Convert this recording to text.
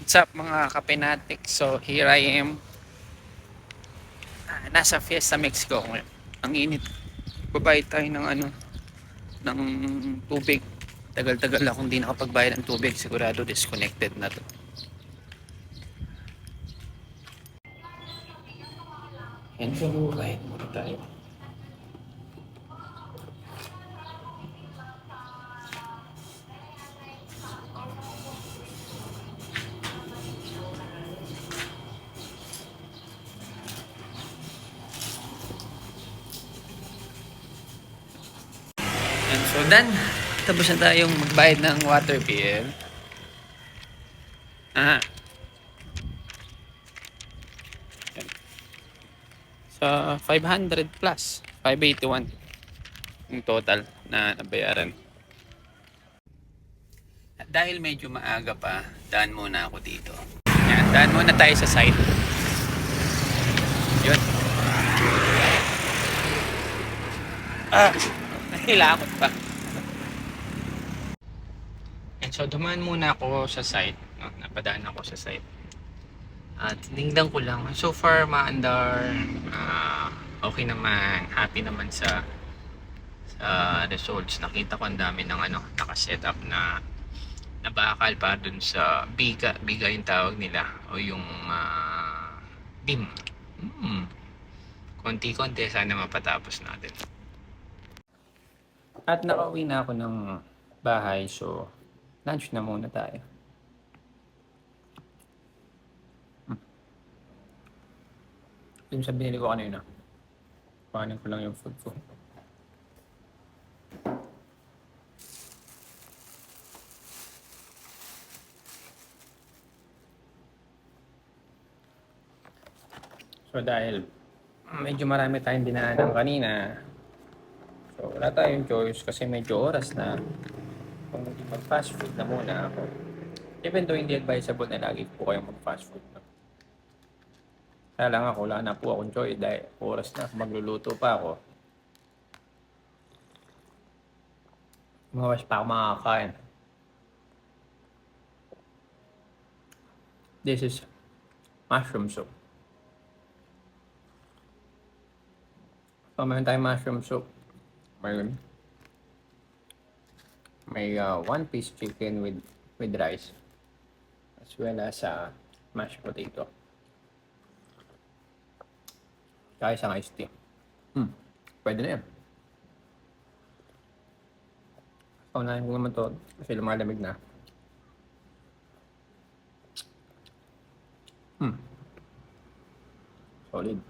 What's up mga kapenatik? So here I am. Nasa Fiesta Mexico ngayon. Ang init. Babayad tayo ng ng tubig. Tagal-tagal akong di nakapagbayad ng tubig. Sigurado disconnected na to. And so kahit muna tayo. And so done. Tapos na tayong magbayad ng water bill. Ah. Sa 500 plus. 581 yung total na nabayaran. At dahil medyo maaga pa, daan muna ako dito. Yan, daan muna tayo sa site. Yun. Nahilakot pa. And so, dumaan muna ako sa site. No? Napadaan ako sa site. At tinignan ko lang. So far, maandar. Okay naman. Happy naman sa results. Nakita ko ang dami ng nakaset up na bakal para dun sa biga yung tawag nila. O yung beam. Konti-konti. Sana mapatapos natin. At nakauwi na ako ng bahay. So, lunch na muna tayo. Yung sa binili ko kanina. Kuhanin ko lang yung food ko. So dahil medyo marami tayong dinaanan kanina, so wala tayong choice kasi medyo oras na kung mag-fast food na muna ako. Even though hindi advisable na lagi po kayong mag-fast food. Kaya lang ako, wala na po akong choice dahil oras na magluluto pa ako. Umawas pa ako makakain. This is mushroom soup. So, meron tayong mushroom soup. May one piece chicken with rice. As well as mashed potato. Kaya isang iced tea. Pwede na yan. Paunahin ko naman to kasi lumalamig na. Solid.